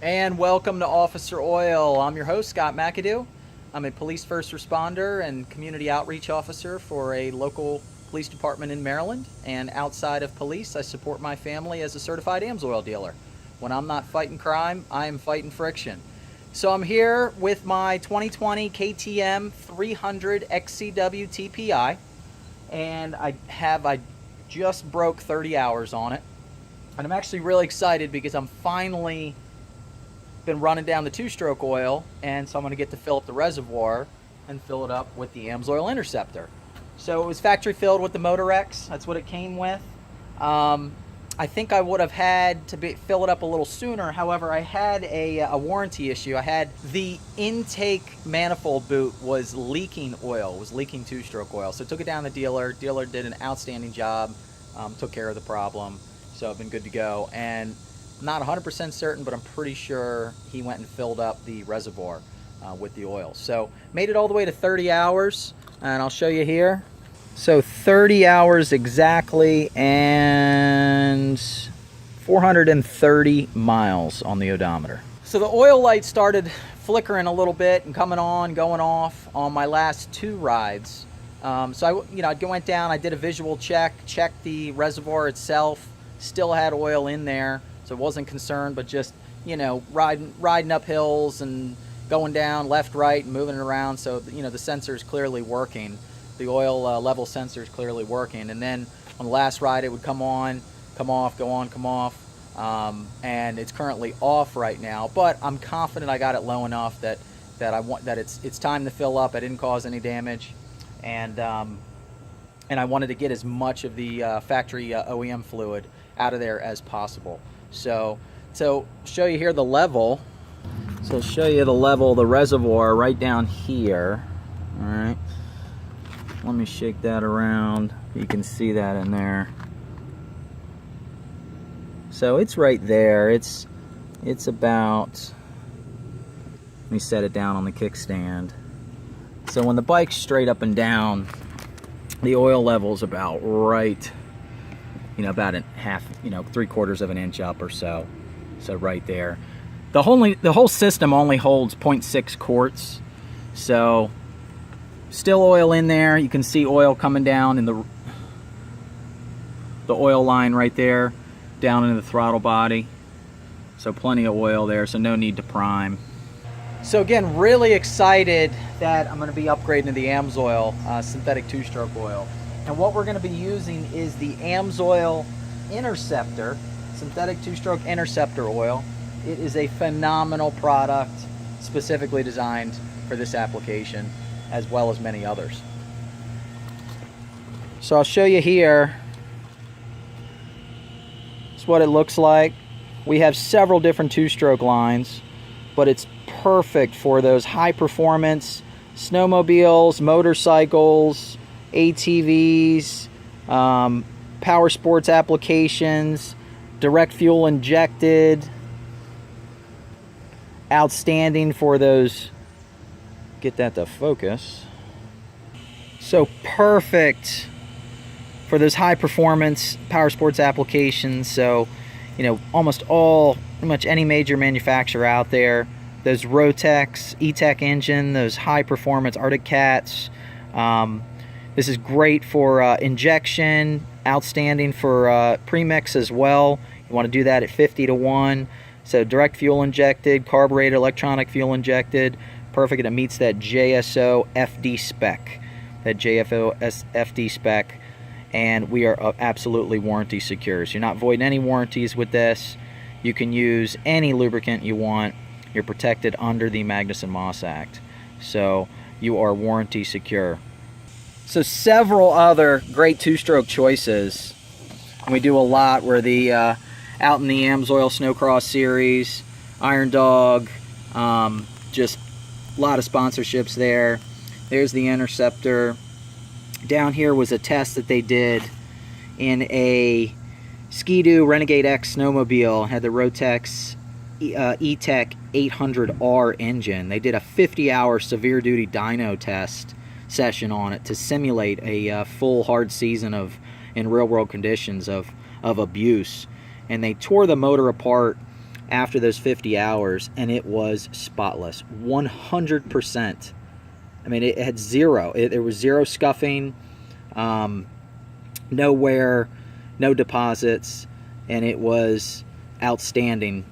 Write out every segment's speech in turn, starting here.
And welcome to Officer Oil. I'm your host, Scott McAdoo. I'm a police first responder and community outreach officer for a local police department in Maryland. And outside of police, I support my family as a certified AMSOIL dealer. When I'm not fighting crime, I am fighting friction. So I'm here with my 2020 KTM 300 XC-W TPI. And I just broke 30 hours on it. And I'm actually really excited because I'm finally been running down the two-stroke oil, and so I'm going to get to fill up the reservoir and fill it up with the AMSOIL Interceptor. So it was factory filled with the Motor X. That's what it came with. I think I would have had to fill it up a little sooner. However, I had a warranty issue. I had the intake manifold boot was leaking oil, was leaking two-stroke oil. So I took it down to the dealer. Dealer did an outstanding job, took care of the problem. So I've been good to go. And not 100% certain, but I'm pretty sure he went and filled up the reservoir with the oil. So made it all the way to 30 hours, and I'll show you here. So 30 hours exactly, and 430 miles on the odometer. So the oil light started flickering a little bit and coming on, going off on my last two rides. So I went down, I did a visual check, checked the reservoir itself, still had oil in there. So wasn't concerned, but just, riding up hills and going down left, right, and moving it around. So, the sensor is clearly working. The oil level sensor is clearly working. And then on the last ride, it would come on, come off, go on, come off. And it's currently off right now, but I'm confident I got it low enough that it's time to fill up. I didn't cause any damage. And I wanted to get as much of the factory OEM fluid out of there as possible. So show you here the level. So I'll show you the level of the reservoir right down here. All right. Let me shake that around. You can see that in there. So it's right there. It's about, let me set it down on the kickstand. So when the bike's straight up and down, the oil level's about right, about a half, 3/4 of an inch up or so. So right there. The whole system only holds 0.6 quarts. So still oil in there. You can see oil coming down in the oil line right there, down into the throttle body. So plenty of oil there, so no need to prime. So again, really excited that I'm going to be upgrading to the AMSOIL synthetic two-stroke oil. And what we're going to be using is the AMSOIL Interceptor, synthetic two-stroke Interceptor oil. It is a phenomenal product, specifically designed for this application, as well as many others. So I'll show you here. This is what it looks like. We have several different two-stroke lines, but it's perfect for those high-performance snowmobiles, motorcycles, ATVs, power sports applications, direct fuel injected. Outstanding for those, get that to focus. So perfect for those high performance power sports applications. So, almost pretty much any major manufacturer out there, those Rotex, E-Tech engine, those high performance Arctic Cats. This is great for injection, outstanding for premix as well. You want to do that at 50-1. So direct fuel injected, carbureted, electronic fuel injected, perfect. It meets that JASO FD spec, that JASO FD spec, and we are absolutely warranty secure. So you're not voiding any warranties with this. You can use any lubricant you want. You're protected under the Magnuson-Moss Act. So you are warranty secure. So several other great two-stroke choices. We do a lot where the out in the AMSOIL Snowcross series, Iron Dog, just a lot of sponsorships there. There's the Interceptor. Down here was a test that they did in a Ski-Doo Renegade X snowmobile. Had the Rotex E-Tech 800R engine. They did a 50-hour severe duty dyno test session on it to simulate a full hard season in real world conditions of abuse. And they tore the motor apart after those 50 hours, and it was spotless, 100%. I mean, it had zero. There was zero scuffing, no wear, no deposits, and it was outstanding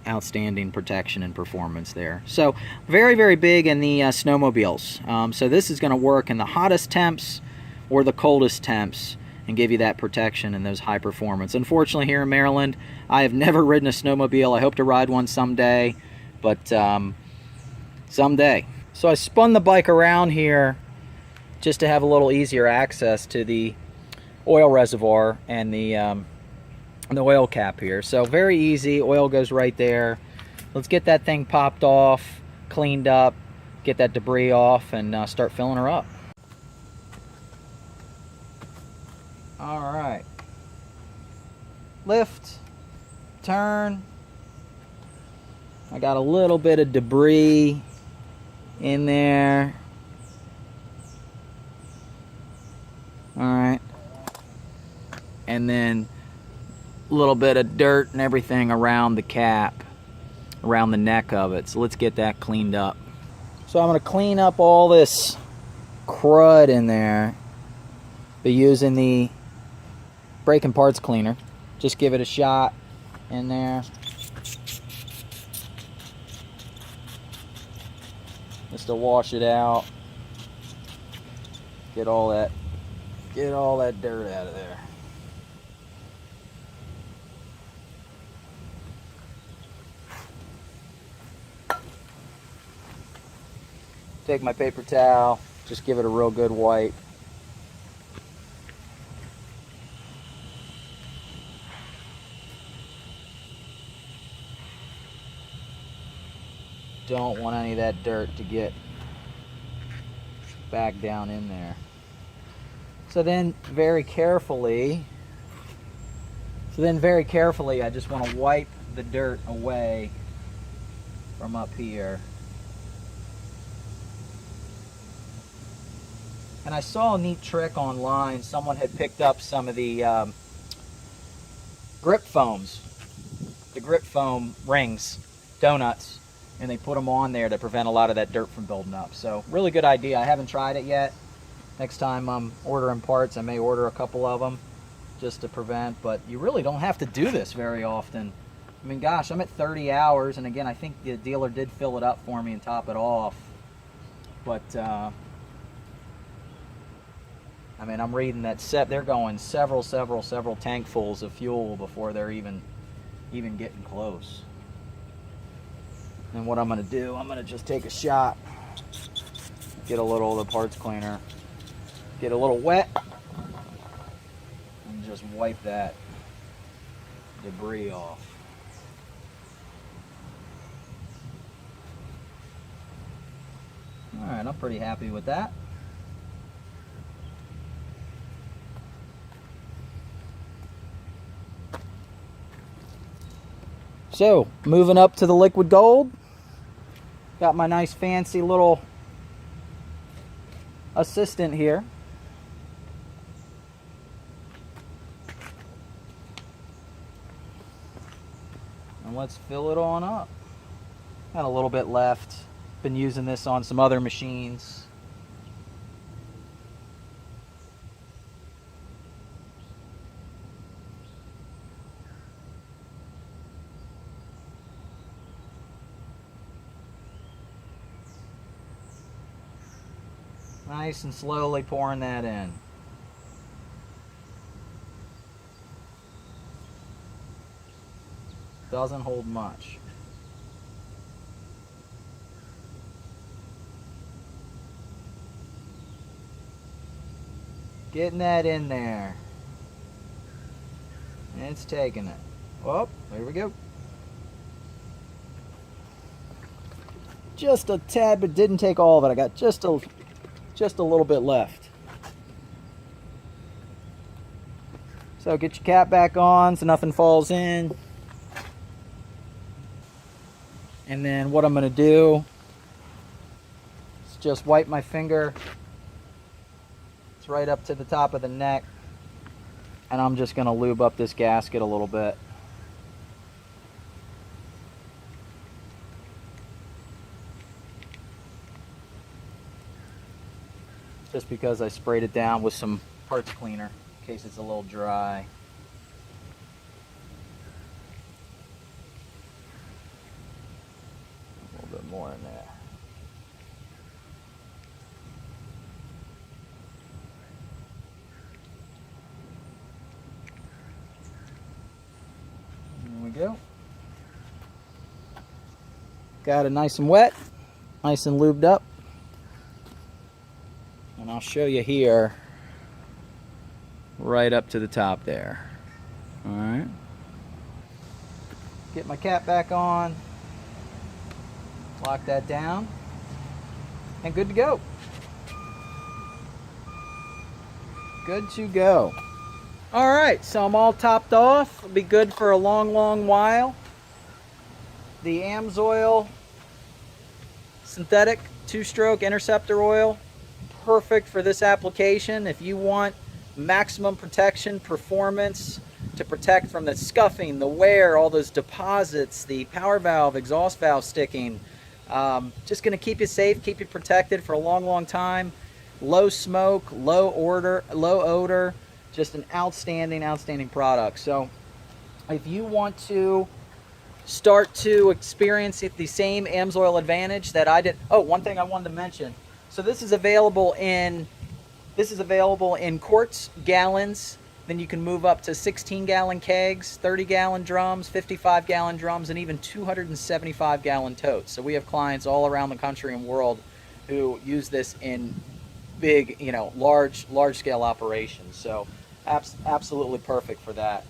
protection and performance there. So very, very big in the snowmobiles. So this is going to work in the hottest temps or the coldest temps and give you that protection and those high performance. Unfortunately, here in Maryland, I have never ridden a snowmobile. I hope to ride one someday, but someday. So I spun the bike around here just to have a little easier access to the oil reservoir and the oil cap here. So very easy. Oil goes right there. Let's get that thing popped off, cleaned up, get that debris off, and start filling her up. All right. Lift, turn. I got a little bit of debris in there. All right. And then a little bit of dirt and everything around the cap, around the neck of it. So let's get that cleaned up. So I'm going to clean up all this crud in there by using the brake and parts cleaner. Just give it a shot in there. Just to wash it out. Get all that dirt out of there. Take my paper towel, just give it a real good wipe. Don't want any of that dirt to get back down in there. So then very carefully, I just want to wipe the dirt away from up here. And I saw a neat trick online. Someone had picked up some of the grip foams, the grip foam rings, donuts, and they put them on there to prevent a lot of that dirt from building up. So really good idea. I haven't tried it yet. Next time I'm ordering parts, I may order a couple of them just to prevent, but you really don't have to do this very often. I mean, gosh, I'm at 30 hours, and again, I think the dealer did fill it up for me and top it off. But, I mean, I'm reading that they're going several tankfuls of fuel before they're even getting close. And what I'm going to do, I'm going to just take a shot, get a little of the parts cleaner, get a little wet, and just wipe that debris off. All right, I'm pretty happy with that. So, moving up to the liquid gold. Got my nice fancy little assistant here. And let's fill it on up. Got a little bit left. Been using this on some other machines. Nice and slowly pouring that in. Doesn't hold much. Getting that in there. And it's taking it. Oh, there we go. Just a tad, but didn't take all of it. I got just a little bit left. So get your cap back on so nothing falls in. And then what I'm going to do is just wipe my finger. It's right up to the top of the neck. And I'm just going to lube up this gasket a little bit. just because I sprayed it down with some parts cleaner in case it's a little dry. A little bit more in there. There we go. Got it nice and wet, nice and lubed up. And I'll show you here, right up to the top there. All right. Get my cap back on, lock that down, and good to go. Good to go. All right, so I'm all topped off. It'll be good for a long, long while. The AMSOIL synthetic 2-stroke Interceptor oil, perfect for this application. If you want maximum protection, performance to protect from the scuffing, the wear, all those deposits, the power valve, exhaust valve sticking, just going to keep you safe, keep you protected for a long, long time. Low smoke, low odor, just an outstanding, outstanding product. So if you want to start to experience the same AMSOIL advantage that I did. Oh, one thing I wanted to mention. So this is available in quarts, gallons. Then you can move up to 16-gallon kegs, 30-gallon drums, 55-gallon drums, and even 275-gallon totes. So we have clients all around the country and world who use this in big, large-scale operations. So absolutely perfect for that.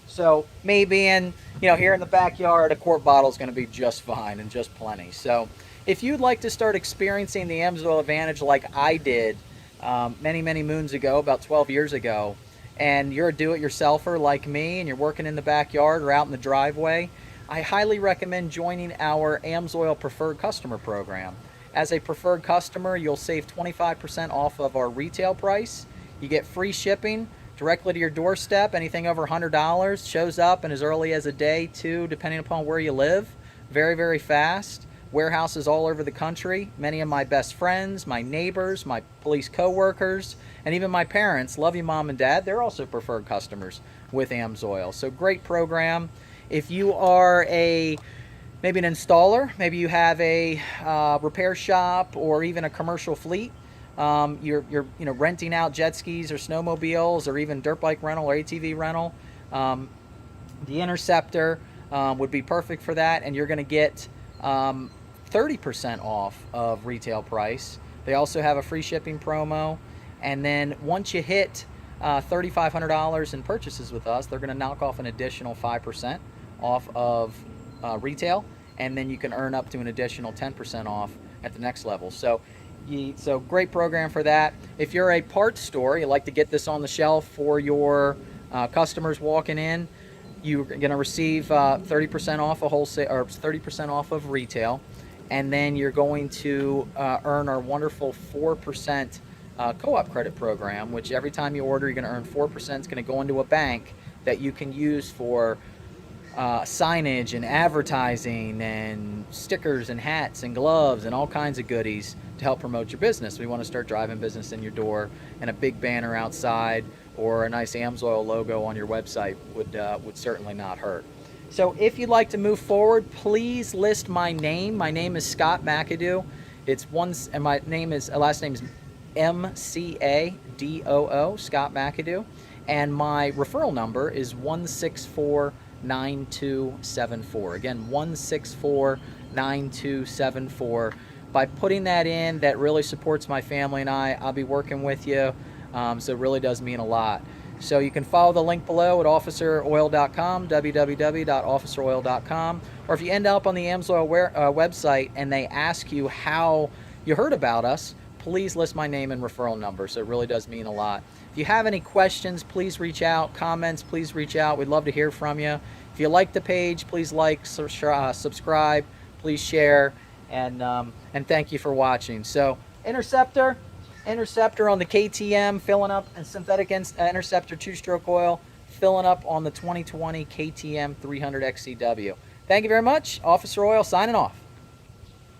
So maybe here in the backyard, a quart bottle is going to be just fine and just plenty. So if you'd like to start experiencing the AMSOIL advantage like I did many, many moons ago, about 12 years ago, and you're a do-it-yourselfer like me and you're working in the backyard or out in the driveway, I highly recommend joining our AMSOIL Preferred Customer Program. As a preferred customer, you'll save 25% off of our retail price. You get free shipping directly to your doorstep. Anything over $100 shows up in as early as a day, 2, depending upon where you live. Very, very fast. Warehouses all over the country. Many of my best friends, my neighbors, my police co-workers, and even my parents, love you mom and dad, they're also preferred customers with AMSOIL. So great program. If you are maybe an installer, maybe you have a repair shop or even a commercial fleet, you're renting out jet skis or snowmobiles or even dirt bike rental or ATV rental, the Interceptor would be perfect for that, and you're going to get 30% off of retail price. They also have a free shipping promo, and then once you hit $3,500 in purchases with us, they're going to knock off an additional 5% off of retail, and then you can earn up to an additional 10% off at the next level. So great program for that. If you're a parts store, you like to get this on the shelf for your customers walking in, you're going to receive 30% off a wholesale, or 30% off of retail, and then you're going to earn our wonderful 4% co-op credit program, which every time you order, you're going to earn 4%. It's going to go into a bank that you can use for signage and advertising and stickers and hats and gloves and all kinds of goodies to help promote your business. We want to start driving business in your door, and a big banner outside or a nice AMSOIL logo on your website would certainly not hurt. So if you'd like to move forward, please list my name. My name is Scott McAdoo. And my last name is M-C-A-D-O-O, Scott McAdoo, and my referral number is 1649274. Again, 1649274. By putting that in, that really supports my family and I. I'll be working with you, so it really does mean a lot. So you can follow the link below at officeroil.com, www.officeroil.com, or if you end up on the AMSOIL website and they ask you how you heard about us, please list my name and referral number. So it really does mean a lot. If you have any questions, please reach out. Comments, please reach out. We'd love to hear from you. If you like the page, please like, subscribe, please share, and thank you for watching. So Interceptor on the KTM, filling up, and synthetic Interceptor 2-stroke oil, filling up on the 2020 KTM 300 XC-W. Thank you very much. Officer Oil signing off.